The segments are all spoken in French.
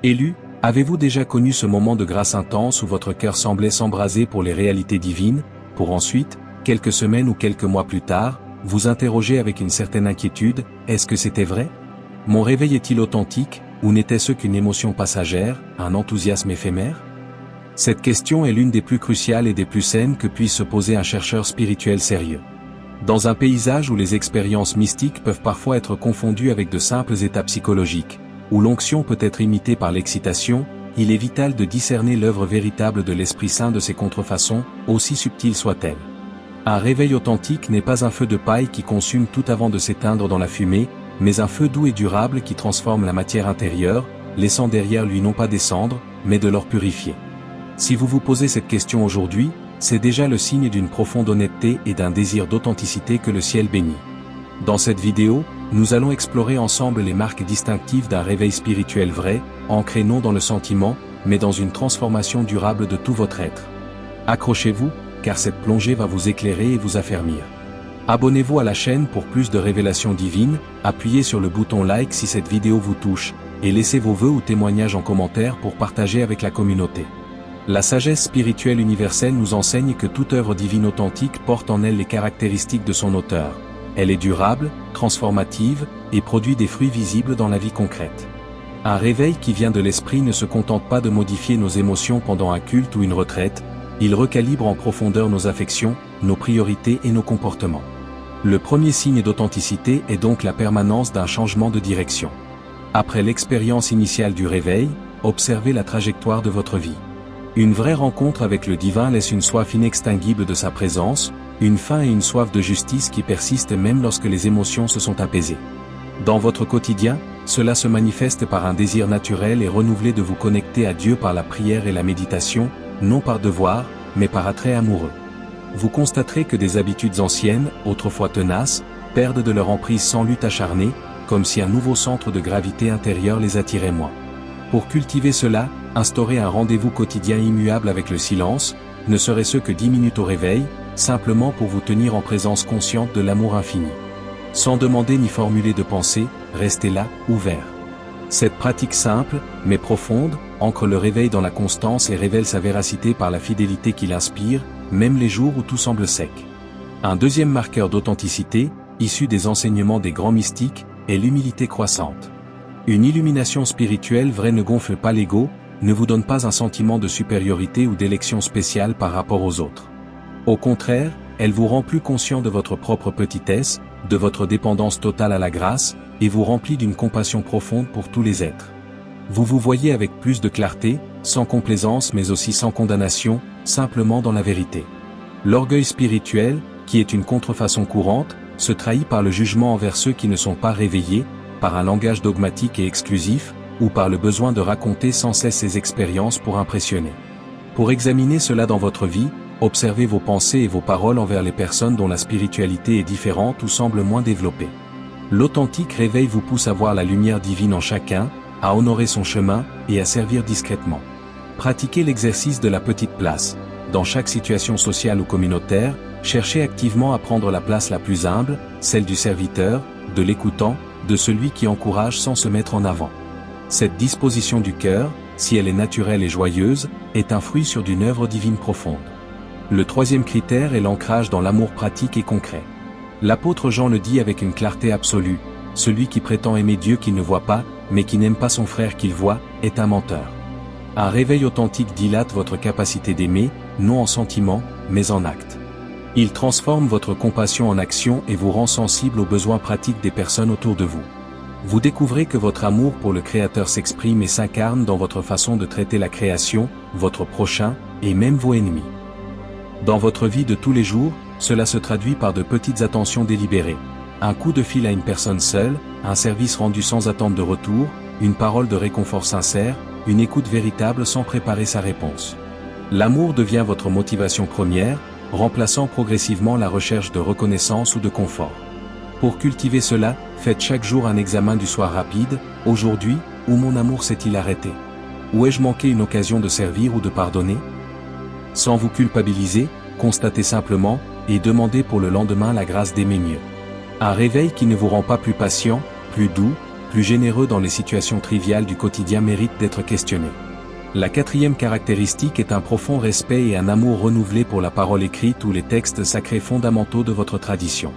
Élu, avez-vous déjà connu ce moment de grâce intense où votre cœur semblait s'embraser pour les réalités divines, pour ensuite, quelques semaines ou quelques mois plus tard, vous interroger avec une certaine inquiétude, est-ce que c'était vrai? Mon réveil est-il authentique, ou n'était-ce qu'une émotion passagère, un enthousiasme éphémère? Cette question est l'une des plus cruciales et des plus saines que puisse se poser un chercheur spirituel sérieux. Dans un paysage où les expériences mystiques peuvent parfois être confondues avec de simples états psychologiques, où l'onction peut être imitée par l'excitation, il est vital de discerner l'œuvre véritable de l'Esprit Saint de ses contrefaçons, aussi subtiles soient-elles. Un réveil authentique n'est pas un feu de paille qui consume tout avant de s'éteindre dans la fumée, mais un feu doux et durable qui transforme la matière intérieure, laissant derrière lui non pas des cendres, mais de l'or purifié. Si vous vous posez cette question aujourd'hui, c'est déjà le signe d'une profonde honnêteté et d'un désir d'authenticité que le ciel bénit. Dans cette vidéo, nous allons explorer ensemble les marques distinctives d'un réveil spirituel vrai, ancré non dans le sentiment, mais dans une transformation durable de tout votre être. Accrochez-vous, car cette plongée va vous éclairer et vous affermir. Abonnez-vous à la chaîne pour plus de révélations divines, appuyez sur le bouton like si cette vidéo vous touche, et laissez vos vœux ou témoignages en commentaire pour partager avec la communauté. La sagesse spirituelle universelle nous enseigne que toute œuvre divine authentique porte en elle les caractéristiques de son auteur. Elle est durable, transformative, et produit des fruits visibles dans la vie concrète. Un réveil qui vient de l'esprit ne se contente pas de modifier nos émotions pendant un culte ou une retraite, il recalibre en profondeur nos affections, nos priorités et nos comportements. Le premier signe d'authenticité est donc la permanence d'un changement de direction. Après l'expérience initiale du réveil, observez la trajectoire de votre vie. Une vraie rencontre avec le divin laisse une soif inextinguible de sa présence, une faim et une soif de justice qui persistent même lorsque les émotions se sont apaisées. Dans votre quotidien, cela se manifeste par un désir naturel et renouvelé de vous connecter à Dieu par la prière et la méditation, non par devoir, mais par attrait amoureux. Vous constaterez que des habitudes anciennes, autrefois tenaces, perdent de leur emprise sans lutte acharnée, comme si un nouveau centre de gravité intérieure les attirait moins. Pour cultiver cela, instaurez un rendez-vous quotidien immuable avec le silence, ne serait-ce que 10 minutes au réveil, simplement pour vous tenir en présence consciente de l'amour infini. Sans demander ni formuler de pensée, restez là, ouvert. Cette pratique simple, mais profonde, ancre le réveil dans la constance et révèle sa véracité par la fidélité qu'il inspire, même les jours où tout semble sec. Un deuxième marqueur d'authenticité, issu des enseignements des grands mystiques, est l'humilité croissante. Une illumination spirituelle vraie ne gonfle pas l'ego, ne vous donne pas un sentiment de supériorité ou d'élection spéciale par rapport aux autres. Au contraire, elle vous rend plus conscient de votre propre petitesse, de votre dépendance totale à la grâce, et vous remplit d'une compassion profonde pour tous les êtres. Vous vous voyez avec plus de clarté, sans complaisance mais aussi sans condamnation, simplement dans la vérité. L'orgueil spirituel, qui est une contrefaçon courante, se trahit par le jugement envers ceux qui ne sont pas réveillés, par un langage dogmatique et exclusif, ou par le besoin de raconter sans cesse ses expériences pour impressionner. Pour examiner cela dans votre vie, observez vos pensées et vos paroles envers les personnes dont la spiritualité est différente ou semble moins développée. L'authentique réveil vous pousse à voir la lumière divine en chacun, à honorer son chemin, et à servir discrètement. Pratiquez l'exercice de la petite place. Dans chaque situation sociale ou communautaire, cherchez activement à prendre la place la plus humble, celle du serviteur, de l'écoutant, de celui qui encourage sans se mettre en avant. Cette disposition du cœur, si elle est naturelle et joyeuse, est un fruit sur d'une œuvre divine profonde. Le troisième critère est l'ancrage dans l'amour pratique et concret. L'apôtre Jean le dit avec une clarté absolue, celui qui prétend aimer Dieu qu'il ne voit pas, mais qui n'aime pas son frère qu'il voit, est un menteur. Un réveil authentique dilate votre capacité d'aimer, non en sentiment, mais en acte. Il transforme votre compassion en action et vous rend sensible aux besoins pratiques des personnes autour de vous. Vous découvrez que votre amour pour le Créateur s'exprime et s'incarne dans votre façon de traiter la création, votre prochain, et même vos ennemis. Dans votre vie de tous les jours, cela se traduit par de petites attentions délibérées. Un coup de fil à une personne seule, un service rendu sans attente de retour, une parole de réconfort sincère, une écoute véritable sans préparer sa réponse. L'amour devient votre motivation première, remplaçant progressivement la recherche de reconnaissance ou de confort. Pour cultiver cela, faites chaque jour un examen du soir rapide. Aujourd'hui, où mon amour s'est-il arrêté? Où ai-je manqué une occasion de servir ou de pardonner? Sans vous culpabiliser, constatez simplement, et demandez pour le lendemain la grâce d'aimer mieux. Un réveil qui ne vous rend pas plus patient, plus doux, plus généreux dans les situations triviales du quotidien méritent d'être questionnés. La quatrième caractéristique est un profond respect et un amour renouvelé pour la parole écrite ou les textes sacrés fondamentaux de votre tradition.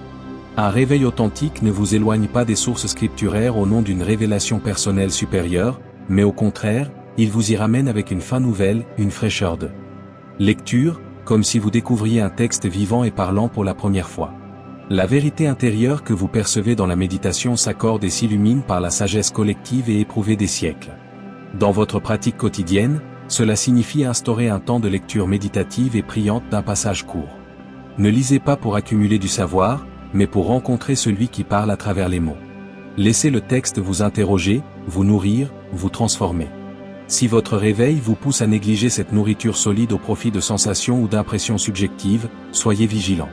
Un réveil authentique ne vous éloigne pas des sources scripturaires au nom d'une révélation personnelle supérieure, mais au contraire, il vous y ramène avec une fin nouvelle, une fraîcheur de lecture, comme si vous découvriez un texte vivant et parlant pour la première fois. La vérité intérieure que vous percevez dans la méditation s'accorde et s'illumine par la sagesse collective et éprouvée des siècles. Dans votre pratique quotidienne, cela signifie instaurer un temps de lecture méditative et priante d'un passage court. Ne lisez pas pour accumuler du savoir, mais pour rencontrer celui qui parle à travers les mots. Laissez le texte vous interroger, vous nourrir, vous transformer. Si votre réveil vous pousse à négliger cette nourriture solide au profit de sensations ou d'impressions subjectives, soyez vigilants.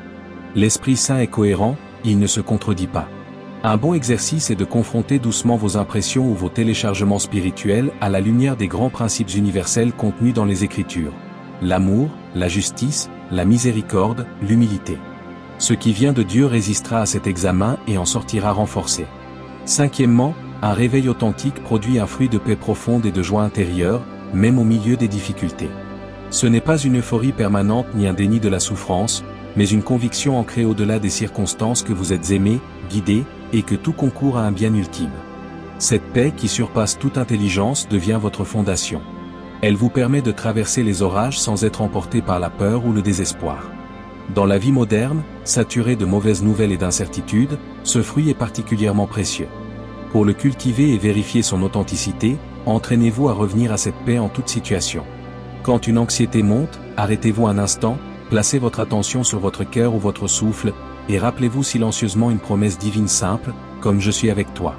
L'Esprit Saint est cohérent, il ne se contredit pas. Un bon exercice est de confronter doucement vos impressions ou vos téléchargements spirituels à la lumière des grands principes universels contenus dans les Écritures. L'amour, la justice, la miséricorde, l'humilité. Ce qui vient de Dieu résistera à cet examen et en sortira renforcé. Cinquièmement, un réveil authentique produit un fruit de paix profonde et de joie intérieure, même au milieu des difficultés. Ce n'est pas une euphorie permanente ni un déni de la souffrance, mais une conviction ancrée au-delà des circonstances que vous êtes aimé, guidé, et que tout concourt à un bien ultime. Cette paix qui surpasse toute intelligence devient votre fondation. Elle vous permet de traverser les orages sans être emporté par la peur ou le désespoir. Dans la vie moderne, saturée de mauvaises nouvelles et d'incertitudes, ce fruit est particulièrement précieux. Pour le cultiver et vérifier son authenticité, entraînez-vous à revenir à cette paix en toute situation. Quand une anxiété monte, arrêtez-vous un instant, placez votre attention sur votre cœur ou votre souffle, et rappelez-vous silencieusement une promesse divine simple, comme je suis avec toi.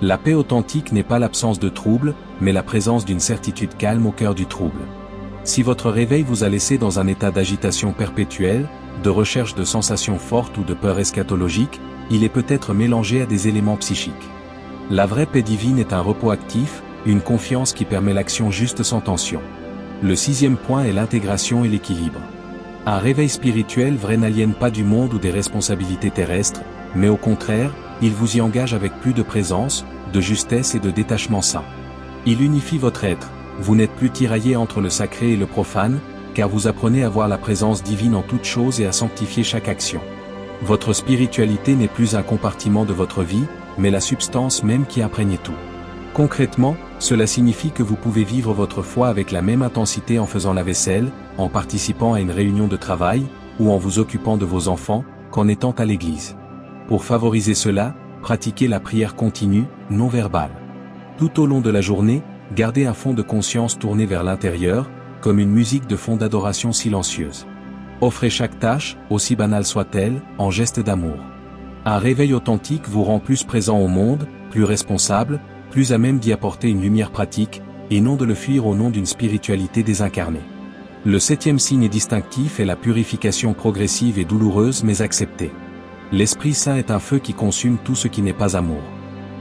La paix authentique n'est pas l'absence de trouble, mais la présence d'une certitude calme au cœur du trouble. Si votre réveil vous a laissé dans un état d'agitation perpétuelle, de recherche de sensations fortes ou de peur eschatologique, il est peut-être mélangé à des éléments psychiques. La vraie paix divine est un repos actif, une confiance qui permet l'action juste sans tension. Le sixième point est l'intégration et l'équilibre. Un réveil spirituel vrai n'aliène pas du monde ou des responsabilités terrestres, mais au contraire, il vous y engage avec plus de présence, de justesse et de détachement sain. Il unifie votre être, vous n'êtes plus tiraillé entre le sacré et le profane, car vous apprenez à voir la présence divine en toute chose et à sanctifier chaque action. Votre spiritualité n'est plus un compartiment de votre vie, mais la substance même qui imprègne tout. Concrètement, cela signifie que vous pouvez vivre votre foi avec la même intensité en faisant la vaisselle, en participant à une réunion de travail, ou en vous occupant de vos enfants, qu'en étant à l'église. Pour favoriser cela, pratiquez la prière continue, non verbale. Tout au long de la journée, gardez un fond de conscience tourné vers l'intérieur, comme une musique de fond d'adoration silencieuse. Offrez chaque tâche, aussi banale soit-elle, en geste d'amour. Un réveil authentique vous rend plus présent au monde, plus responsable, plus à même d'y apporter une lumière pratique, et non de le fuir au nom d'une spiritualité désincarnée. Le septième signe distinctif est la purification progressive et douloureuse mais acceptée. L'Esprit Saint est un feu qui consume tout ce qui n'est pas amour.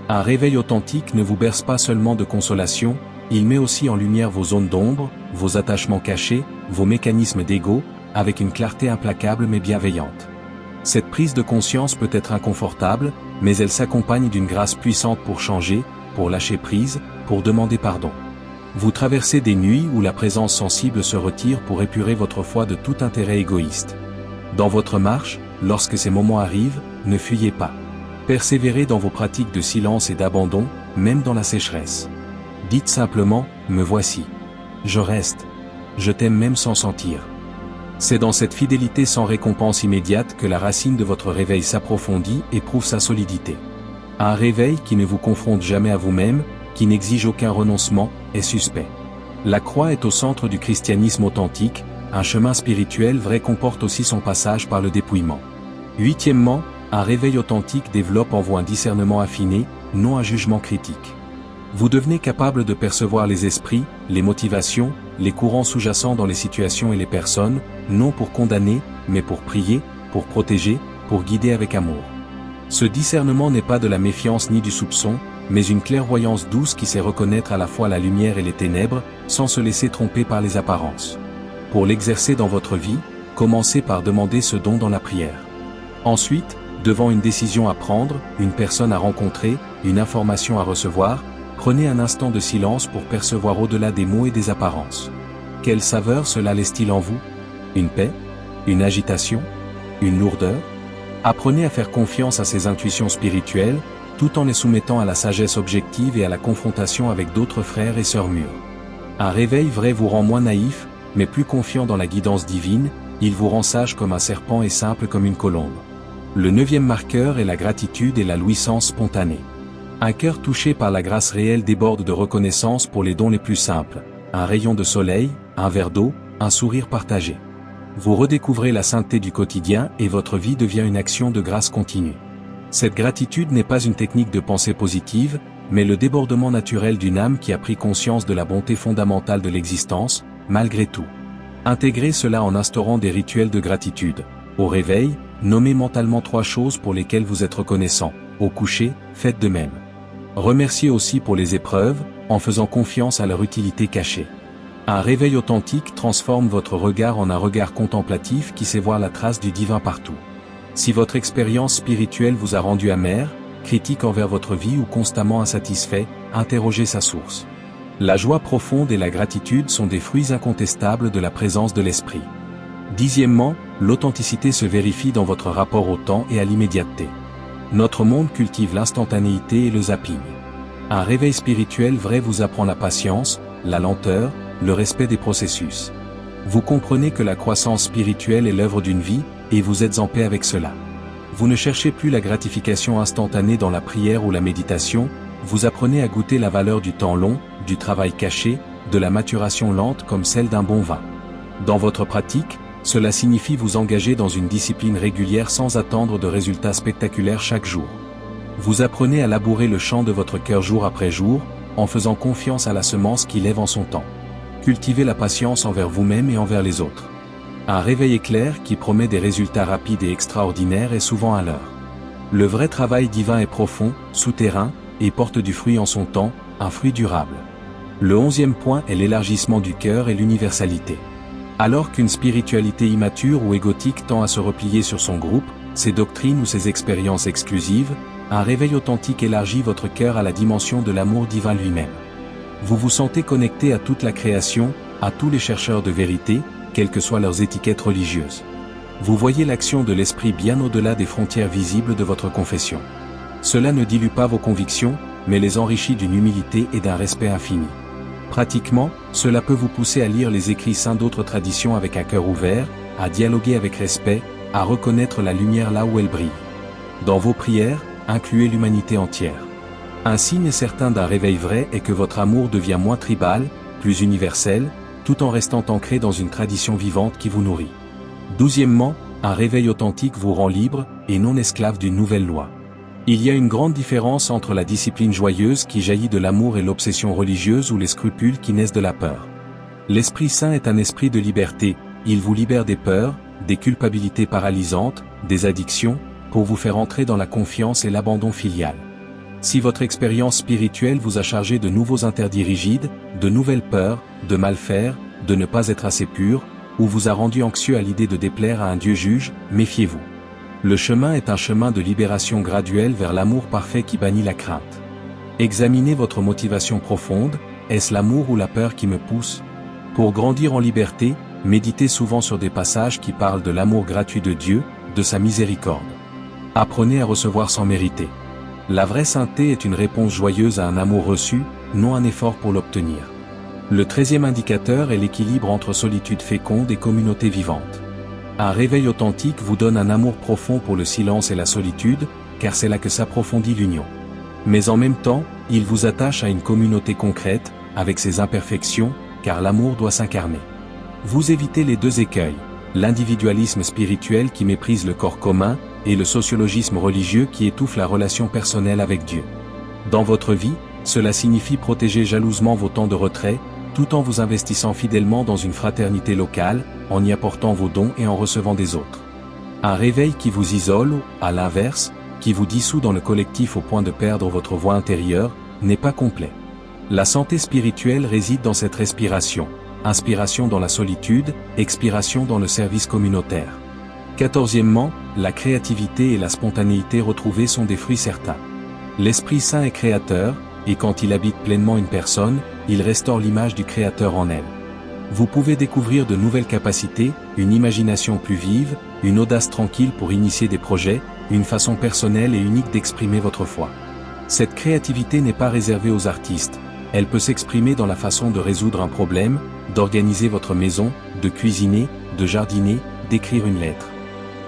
Un réveil authentique ne vous berce pas seulement de consolation, il met aussi en lumière vos zones d'ombre, vos attachements cachés, vos mécanismes d'ego, avec une clarté implacable mais bienveillante. Cette prise de conscience peut être inconfortable, mais elle s'accompagne d'une grâce puissante pour changer, pour lâcher prise, pour demander pardon. Vous traversez des nuits où la présence sensible se retire pour épurer votre foi de tout intérêt égoïste. Dans votre marche, lorsque ces moments arrivent, ne fuyez pas. Persévérez dans vos pratiques de silence et d'abandon, même dans la sécheresse. Dites simplement, me voici. Je reste. Je t'aime même sans sentir. C'est dans cette fidélité sans récompense immédiate que la racine de votre réveil s'approfondit et prouve sa solidité. Un réveil qui ne vous confronte jamais à vous-même, qui n'exige aucun renoncement, est suspect. La croix est au centre du christianisme authentique, un chemin spirituel vrai comporte aussi son passage par le dépouillement. Huitièmement, un réveil authentique développe en vous un discernement affiné, non un jugement critique. Vous devenez capable de percevoir les esprits, les motivations, les courants sous-jacents dans les situations et les personnes, non pour condamner, mais pour prier, pour protéger, pour guider avec amour. Ce discernement n'est pas de la méfiance ni du soupçon, mais une clairvoyance douce qui sait reconnaître à la fois la lumière et les ténèbres, sans se laisser tromper par les apparences. Pour l'exercer dans votre vie, commencez par demander ce don dans la prière. Ensuite, Devant une décision à prendre, une personne à rencontrer, une information à recevoir, prenez un instant de silence pour percevoir au-delà des mots et des apparences. Quelle saveur cela laisse-t-il en vous? Une paix? Une agitation? Une lourdeur? Apprenez à faire confiance à ces intuitions spirituelles, tout en les soumettant à la sagesse objective et à la confrontation avec d'autres frères et sœurs mûrs. Un réveil vrai vous rend moins naïf, mais plus confiant dans la guidance divine, il vous rend sage comme un serpent et simple comme une colombe. Le 9e marqueur est la gratitude et la louissance spontanée. Un cœur touché par la grâce réelle déborde de reconnaissance pour les dons les plus simples, un rayon de soleil, un verre d'eau, un sourire partagé. Vous redécouvrez la sainteté du quotidien et votre vie devient une action de grâce continue. Cette gratitude n'est pas une technique de pensée positive, mais le débordement naturel d'une âme qui a pris conscience de la bonté fondamentale de l'existence, malgré tout. Intégrez cela en instaurant des rituels de gratitude. Au réveil, nommez mentalement 3 choses pour lesquelles vous êtes reconnaissant. Au coucher, faites de même. Remerciez aussi pour les épreuves, en faisant confiance à leur utilité cachée. Un réveil authentique transforme votre regard en un regard contemplatif qui sait voir la trace du divin partout. Si votre expérience spirituelle vous a rendu amer, critique envers votre vie ou constamment insatisfait, interrogez sa source. La joie profonde et la gratitude sont des fruits incontestables de la présence de l'esprit. 10e, l'authenticité se vérifie dans votre rapport au temps et à l'immédiateté. Notre monde cultive l'instantanéité et le zapping. Un réveil spirituel vrai vous apprend la patience, la lenteur, le respect des processus. Vous comprenez que la croissance spirituelle est l'œuvre d'une vie, et vous êtes en paix avec cela. Vous ne cherchez plus la gratification instantanée dans la prière ou la méditation, vous apprenez à goûter la valeur du temps long, du travail caché, de la maturation lente comme celle d'un bon vin. Dans votre pratique, cela signifie vous engager dans une discipline régulière sans attendre de résultats spectaculaires chaque jour. Vous apprenez à labourer le champ de votre cœur jour après jour, en faisant confiance à la semence qui lève en son temps. Cultivez la patience envers vous-même et envers les autres. Un réveil éclair qui promet des résultats rapides et extraordinaires est souvent à l'heure. Le vrai travail divin est profond, souterrain, et porte du fruit en son temps, un fruit durable. Le 11e point est l'élargissement du cœur et l'universalité. Alors qu'une spiritualité immature ou égotique tend à se replier sur son groupe, ses doctrines ou ses expériences exclusives, un réveil authentique élargit votre cœur à la dimension de l'amour divin lui-même. Vous vous sentez connecté à toute la création, à tous les chercheurs de vérité, quelles que soient leurs étiquettes religieuses. Vous voyez l'action de l'esprit bien au-delà des frontières visibles de votre confession. Cela ne dilue pas vos convictions, mais les enrichit d'une humilité et d'un respect infini. Pratiquement, cela peut vous pousser à lire les écrits saints d'autres traditions avec un cœur ouvert, à dialoguer avec respect, à reconnaître la lumière là où elle brille. Dans vos prières, incluez l'humanité entière. Un signe certain d'un réveil vrai est que votre amour devient moins tribal, plus universel, tout en restant ancré dans une tradition vivante qui vous nourrit. 12e, un réveil authentique vous rend libre, et non esclave d'une nouvelle loi. Il y a une grande différence entre la discipline joyeuse qui jaillit de l'amour et l'obsession religieuse ou les scrupules qui naissent de la peur. L'Esprit Saint est un esprit de liberté, il vous libère des peurs, des culpabilités paralysantes, des addictions, pour vous faire entrer dans la confiance et l'abandon filial. Si votre expérience spirituelle vous a chargé de nouveaux interdits rigides, de nouvelles peurs, de mal faire, de ne pas être assez pur, ou vous a rendu anxieux à l'idée de déplaire à un Dieu juge, méfiez-vous. Le chemin est un chemin de libération graduelle vers l'amour parfait qui bannit la crainte. Examinez votre motivation profonde, est-ce l'amour ou la peur qui me pousse? Pour grandir en liberté, méditez souvent sur des passages qui parlent de l'amour gratuit de Dieu, de sa miséricorde. Apprenez à recevoir sans mériter. La vraie sainteté est une réponse joyeuse à un amour reçu, non un effort pour l'obtenir. Le 13e indicateur est l'équilibre entre solitude féconde et communauté vivante. Un réveil authentique vous donne un amour profond pour le silence et la solitude, car c'est là que s'approfondit l'union. Mais en même temps, il vous attache à une communauté concrète, avec ses imperfections, car l'amour doit s'incarner. Vous évitez les 2 écueils, l'individualisme spirituel qui méprise le corps commun, et le sociologisme religieux qui étouffe la relation personnelle avec Dieu. Dans votre vie, cela signifie protéger jalousement vos temps de retrait, tout en vous investissant fidèlement dans une fraternité locale, en y apportant vos dons et en recevant des autres. Un réveil qui vous isole, à l'inverse, qui vous dissout dans le collectif au point de perdre votre voix intérieure, n'est pas complet. La santé spirituelle réside dans cette respiration, inspiration dans la solitude, expiration dans le service communautaire. 14e, la créativité et la spontanéité retrouvées sont des fruits certains. L'Esprit Saint est créateur, et quand il habite pleinement une personne, il restaure l'image du Créateur en elle. Vous pouvez découvrir de nouvelles capacités, une imagination plus vive, une audace tranquille pour initier des projets, une façon personnelle et unique d'exprimer votre foi. Cette créativité n'est pas réservée aux artistes, elle peut s'exprimer dans la façon de résoudre un problème, d'organiser votre maison, de cuisiner, de jardiner, d'écrire une lettre.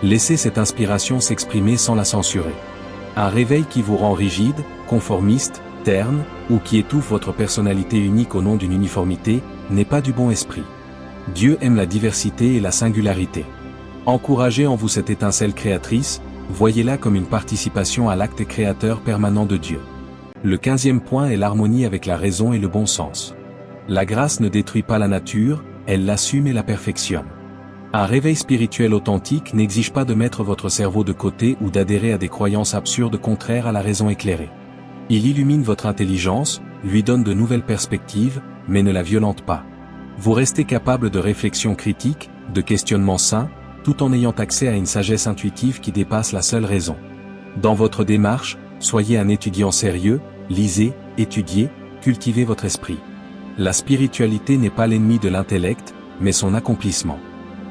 Laissez cette inspiration s'exprimer sans la censurer. Un réveil qui vous rend rigide, conformiste, terne, ou qui étouffe votre personnalité unique au nom d'une uniformité, n'est pas du bon esprit. Dieu aime la diversité et la singularité. Encouragez en vous cette étincelle créatrice, voyez-la comme une participation à l'acte créateur permanent de Dieu. Le 15e point est l'harmonie avec la raison et le bon sens. La grâce ne détruit pas la nature, elle l'assume et la perfectionne. Un réveil spirituel authentique n'exige pas de mettre votre cerveau de côté ou d'adhérer à des croyances absurdes contraires à la raison éclairée. Il illumine votre intelligence, lui donne de nouvelles perspectives, mais ne la violente pas. Vous restez capable de réflexion critique, de questionnement sain, tout en ayant accès à une sagesse intuitive qui dépasse la seule raison. Dans votre démarche, soyez un étudiant sérieux, lisez, étudiez, cultivez votre esprit. La spiritualité n'est pas l'ennemi de l'intellect, mais son accomplissement.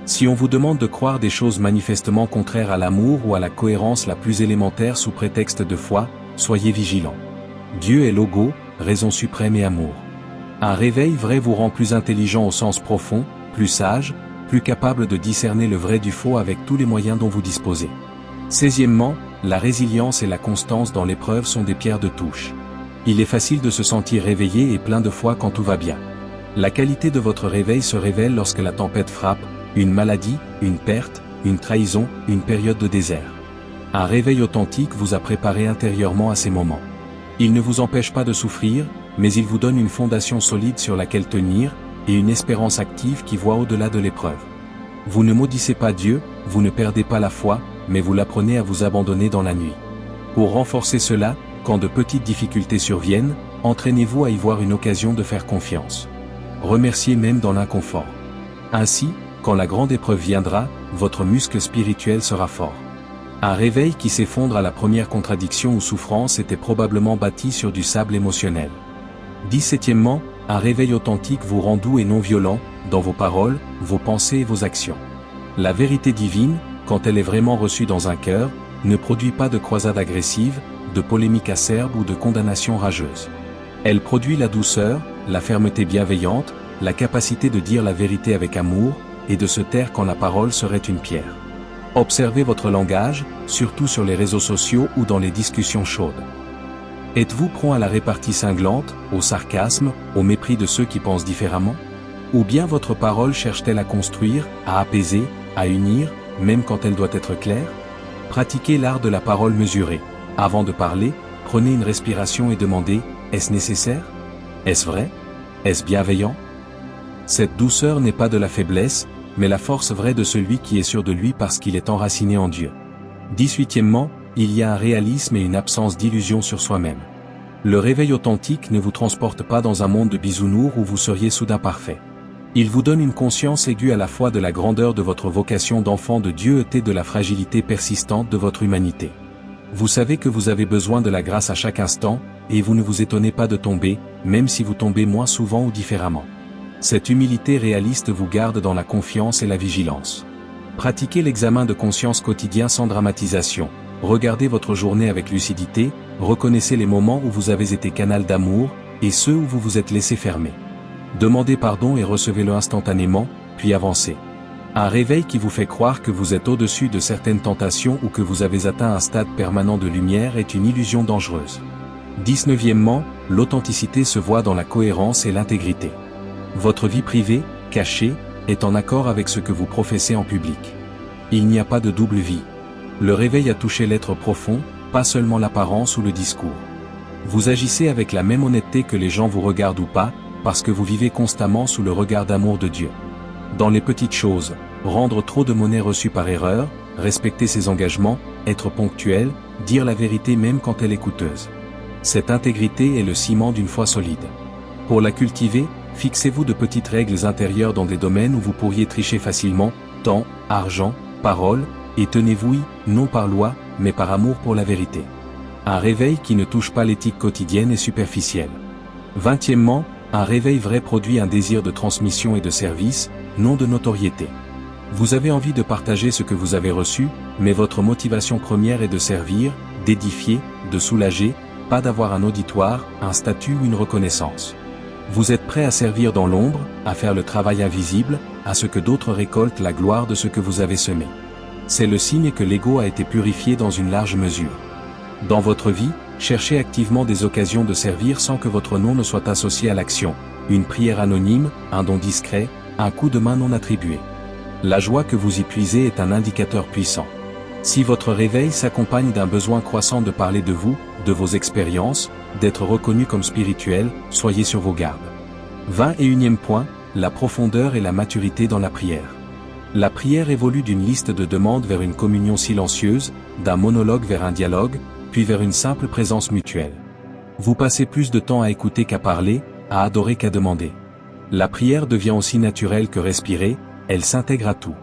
Si on vous demande de croire des choses manifestement contraires à l'amour ou à la cohérence la plus élémentaire sous prétexte de foi, soyez vigilants. Dieu est logo, raison suprême et amour. Un réveil vrai vous rend plus intelligent au sens profond, plus sage, plus capable de discerner le vrai du faux avec tous les moyens dont vous disposez. 16e, la résilience et la constance dans l'épreuve sont des pierres de touche. Il est facile de se sentir réveillé et plein de foi quand tout va bien. La qualité de votre réveil se révèle lorsque la tempête frappe, une maladie, une perte, une trahison, une période de désert. Un réveil authentique vous a préparé intérieurement à ces moments. Il ne vous empêche pas de souffrir, mais il vous donne une fondation solide sur laquelle tenir, et une espérance active qui voit au-delà de l'épreuve. Vous ne maudissez pas Dieu, vous ne perdez pas la foi, mais vous l'apprenez à vous abandonner dans la nuit. Pour renforcer cela, quand de petites difficultés surviennent, entraînez-vous à y voir une occasion de faire confiance. Remerciez même dans l'inconfort. Ainsi, quand la grande épreuve viendra, votre muscle spirituel sera fort. Un réveil qui s'effondre à la première contradiction ou souffrance était probablement bâti sur du sable émotionnel. 17e, un réveil authentique vous rend doux et non violent, dans vos paroles, vos pensées et vos actions. La vérité divine, quand elle est vraiment reçue dans un cœur, ne produit pas de croisade agressive, de polémique acerbe ou de condamnation rageuse. Elle produit la douceur, la fermeté bienveillante, la capacité de dire la vérité avec amour, et de se taire quand la parole serait une pierre. Observez votre langage, surtout sur les réseaux sociaux ou dans les discussions chaudes. Êtes-vous prompt à la répartie cinglante, au sarcasme, au mépris de ceux qui pensent différemment? Ou bien votre parole cherche-t-elle à construire, à apaiser, à unir, même quand elle doit être claire? Pratiquez l'art de la parole mesurée. Avant de parler, prenez une respiration et demandez, est-ce nécessaire? Est-ce vrai? Est-ce bienveillant? Cette douceur n'est pas de la faiblesse, mais la force vraie de celui qui est sûr de lui parce qu'il est enraciné en Dieu. 18e, il y a un réalisme et une absence d'illusion sur soi-même. Le réveil authentique ne vous transporte pas dans un monde de bisounours où vous seriez soudain parfait. Il vous donne une conscience aiguë à la fois de la grandeur de votre vocation d'enfant de Dieu et de la fragilité persistante de votre humanité. Vous savez que vous avez besoin de la grâce à chaque instant, et vous ne vous étonnez pas de tomber, même si vous tombez moins souvent ou différemment. Cette humilité réaliste vous garde dans la confiance et la vigilance. Pratiquez l'examen de conscience quotidien sans dramatisation. Regardez votre journée avec lucidité, reconnaissez les moments où vous avez été canal d'amour, et ceux où vous vous êtes laissé fermer. Demandez pardon et recevez-le instantanément, puis avancez. Un réveil qui vous fait croire que vous êtes au-dessus de certaines tentations ou que vous avez atteint un stade permanent de lumière est une illusion dangereuse. 19e, l'authenticité se voit dans la cohérence et l'intégrité. Votre vie privée, cachée, est en accord avec ce que vous professez en public. Il n'y a pas de double vie. Le réveil a touché l'être profond, pas seulement l'apparence ou le discours. Vous agissez avec la même honnêteté que les gens vous regardent ou pas, parce que vous vivez constamment sous le regard d'amour de Dieu. Dans les petites choses, rendre trop de monnaie reçue par erreur, respecter ses engagements, être ponctuel, dire la vérité même quand elle est coûteuse. Cette intégrité est le ciment d'une foi solide. Pour la cultiver, fixez-vous de petites règles intérieures dans des domaines où vous pourriez tricher facilement, temps, argent, parole, et tenez-vous-y, non par loi, mais par amour pour la vérité. Un réveil qui ne touche pas l'éthique quotidienne et superficielle. 20e, un réveil vrai produit un désir de transmission et de service, non de notoriété. Vous avez envie de partager ce que vous avez reçu, mais votre motivation première est de servir, d'édifier, de soulager, pas d'avoir un auditoire, un statut ou une reconnaissance. Vous êtes prêt à servir dans l'ombre, à faire le travail invisible, à ce que d'autres récoltent la gloire de ce que vous avez semé. C'est le signe que l'ego a été purifié dans une large mesure. Dans votre vie, cherchez activement des occasions de servir sans que votre nom ne soit associé à l'action, une prière anonyme, un don discret, un coup de main non attribué. La joie que vous y puisez est un indicateur puissant. Si votre réveil s'accompagne d'un besoin croissant de parler de vous, de vos expériences, d'être reconnu comme spirituel, soyez sur vos gardes. 21e point, la profondeur et la maturité dans la prière. La prière évolue d'une liste de demandes vers une communion silencieuse, d'un monologue vers un dialogue, puis vers une simple présence mutuelle. Vous passez plus de temps à écouter qu'à parler, à adorer qu'à demander. La prière devient aussi naturelle que respirer, elle s'intègre à tout.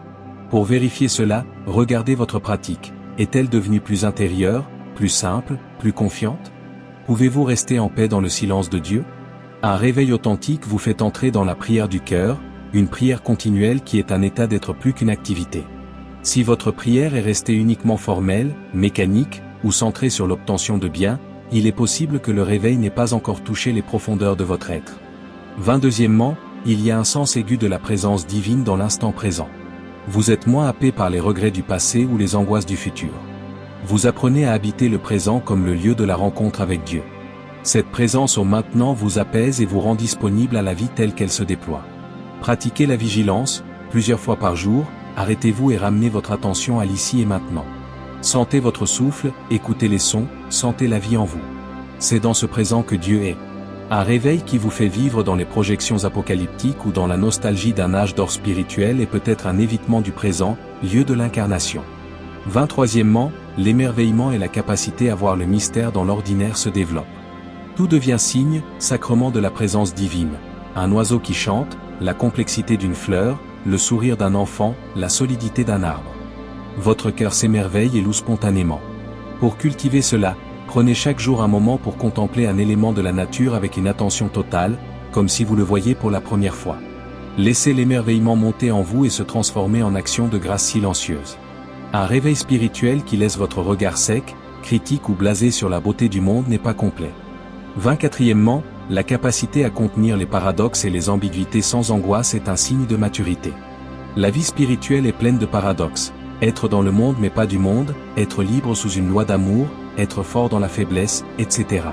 Pour vérifier cela, regardez votre pratique. Est-elle devenue plus intérieure, plus simple, plus confiante? Pouvez-vous rester en paix dans le silence de Dieu? Un réveil authentique vous fait entrer dans la prière du cœur, une prière continuelle qui est un état d'être plus qu'une activité. Si votre prière est restée uniquement formelle, mécanique, ou centrée sur l'obtention de biens, il est possible que le réveil n'ait pas encore touché les profondeurs de votre être. 22e, il y a un sens aigu de la présence divine dans l'instant présent. Vous êtes moins happé par les regrets du passé ou les angoisses du futur. Vous apprenez à habiter le présent comme le lieu de la rencontre avec Dieu. Cette présence au maintenant vous apaise et vous rend disponible à la vie telle qu'elle se déploie. Pratiquez la vigilance, plusieurs fois par jour, arrêtez-vous et ramenez votre attention à l'ici et maintenant. Sentez votre souffle, écoutez les sons, sentez la vie en vous. C'est dans ce présent que Dieu est. Un réveil qui vous fait vivre dans les projections apocalyptiques ou dans la nostalgie d'un âge d'or spirituel est peut-être un évitement du présent, lieu de l'incarnation. 23e, l'émerveillement et la capacité à voir le mystère dans l'ordinaire se développent. Tout devient signe, sacrement de la présence divine. Un oiseau qui chante, la complexité d'une fleur, le sourire d'un enfant, la solidité d'un arbre. Votre cœur s'émerveille et loue spontanément. Pour cultiver cela, prenez chaque jour un moment pour contempler un élément de la nature avec une attention totale, comme si vous le voyiez pour la première fois. Laissez l'émerveillement monter en vous et se transformer en action de grâce silencieuse. Un réveil spirituel qui laisse votre regard sec, critique ou blasé sur la beauté du monde n'est pas complet. 24e, la capacité à contenir les paradoxes et les ambiguïtés sans angoisse est un signe de maturité. La vie spirituelle est pleine de paradoxes. Être dans le monde mais pas du monde, être libre sous une loi d'amour, être fort dans la faiblesse, etc.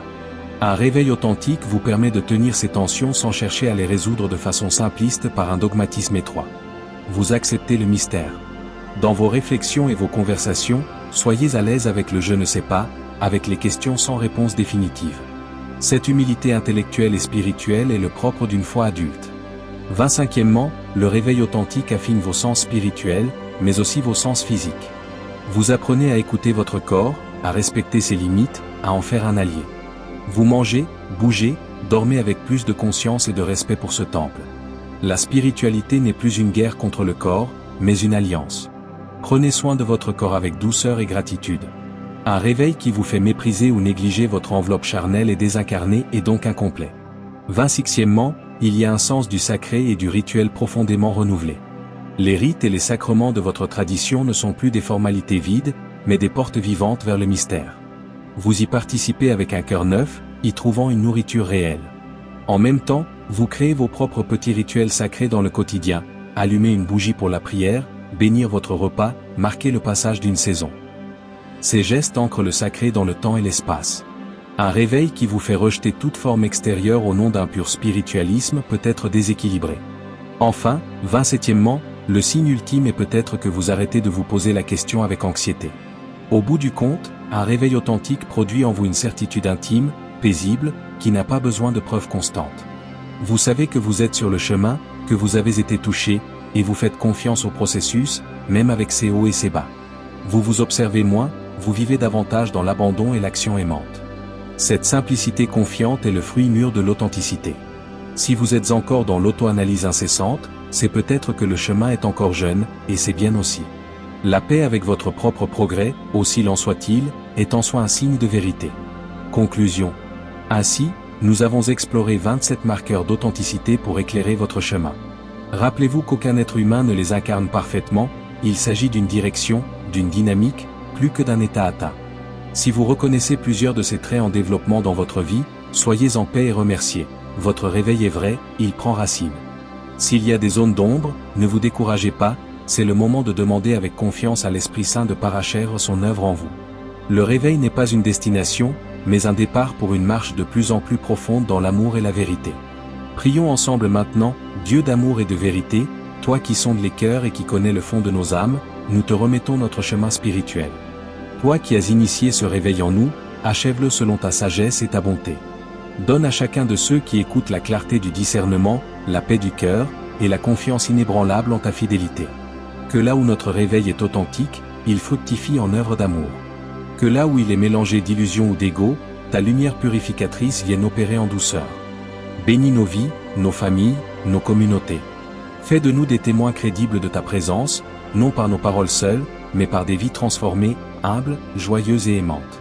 Un réveil authentique vous permet de tenir ces tensions sans chercher à les résoudre de façon simpliste par un dogmatisme étroit. Vous acceptez le mystère. Dans vos réflexions et vos conversations, soyez à l'aise avec le « je ne sais pas », avec les questions sans réponse définitive. Cette humilité intellectuelle et spirituelle est le propre d'une foi adulte. 25e, le réveil authentique affine vos sens spirituels, mais aussi vos sens physiques. Vous apprenez à écouter votre corps, à respecter ses limites, à en faire un allié. Vous mangez, bougez, dormez avec plus de conscience et de respect pour ce temple. La spiritualité n'est plus une guerre contre le corps, mais une alliance. Prenez soin de votre corps avec douceur et gratitude. Un réveil qui vous fait mépriser ou négliger votre enveloppe charnelle et désincarnée est donc incomplet. 26e, il y a un sens du sacré et du rituel profondément renouvelé. Les rites et les sacrements de votre tradition ne sont plus des formalités vides, mais des portes vivantes vers le mystère. Vous y participez avec un cœur neuf, y trouvant une nourriture réelle. En même temps, vous créez vos propres petits rituels sacrés dans le quotidien, allumer une bougie pour la prière, bénir votre repas, marquer le passage d'une saison. Ces gestes ancrent le sacré dans le temps et l'espace. Un réveil qui vous fait rejeter toute forme extérieure au nom d'un pur spiritualisme peut être déséquilibré. Enfin, 27e, le signe ultime est peut-être que vous arrêtez de vous poser la question avec anxiété. Au bout du compte, un réveil authentique produit en vous une certitude intime, paisible, qui n'a pas besoin de preuves constantes. Vous savez que vous êtes sur le chemin, que vous avez été touché, et vous faites confiance au processus, même avec ses hauts et ses bas. Vous vous observez moins, vous vivez davantage dans l'abandon et l'action aimante. Cette simplicité confiante est le fruit mûr de l'authenticité. Si vous êtes encore dans l'auto-analyse incessante, c'est peut-être que le chemin est encore jeune, et c'est bien aussi. La paix avec votre propre progrès, aussi lent soit-il, est en soi un signe de vérité. Conclusion. Ainsi, nous avons exploré 27 marqueurs d'authenticité pour éclairer votre chemin. Rappelez-vous qu'aucun être humain ne les incarne parfaitement, il s'agit d'une direction, d'une dynamique, plus que d'un état atteint. Si vous reconnaissez plusieurs de ces traits en développement dans votre vie, soyez en paix et remerciez. Votre réveil est vrai, il prend racine. S'il y a des zones d'ombre, ne vous découragez pas, c'est le moment de demander avec confiance à l'Esprit Saint de parachèvre son œuvre en vous. Le réveil n'est pas une destination, mais un départ pour une marche de plus en plus profonde dans l'amour et la vérité. Prions ensemble maintenant, Dieu d'amour et de vérité, toi qui sondes les cœurs et qui connais le fond de nos âmes, nous te remettons notre chemin spirituel. Toi qui as initié ce réveil en nous, achève-le selon ta sagesse et ta bonté. Donne à chacun de ceux qui écoutent la clarté du discernement, la paix du cœur, et la confiance inébranlable en ta fidélité. Que là où notre réveil est authentique, il fructifie en œuvre d'amour. Que là où il est mélangé d'illusions ou d'ego, ta lumière purificatrice vienne opérer en douceur. Bénis nos vies, nos familles, nos communautés. Fais de nous des témoins crédibles de ta présence, non par nos paroles seules, mais par des vies transformées, humbles, joyeuses et aimantes.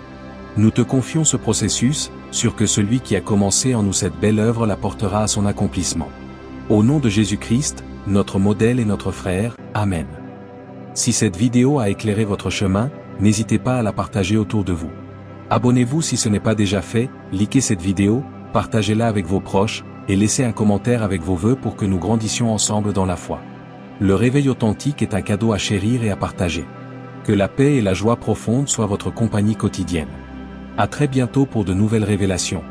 Nous te confions ce processus, sûr que celui qui a commencé en nous cette belle œuvre la portera à son accomplissement. Au nom de Jésus-Christ, notre modèle et notre frère, Amen. Si cette vidéo a éclairé votre chemin, n'hésitez pas à la partager autour de vous. Abonnez-vous si ce n'est pas déjà fait, likez cette vidéo, partagez-la avec vos proches, et laissez un commentaire avec vos vœux pour que nous grandissions ensemble dans la foi. Le réveil authentique est un cadeau à chérir et à partager. Que la paix et la joie profonde soient votre compagnie quotidienne. À très bientôt pour de nouvelles révélations.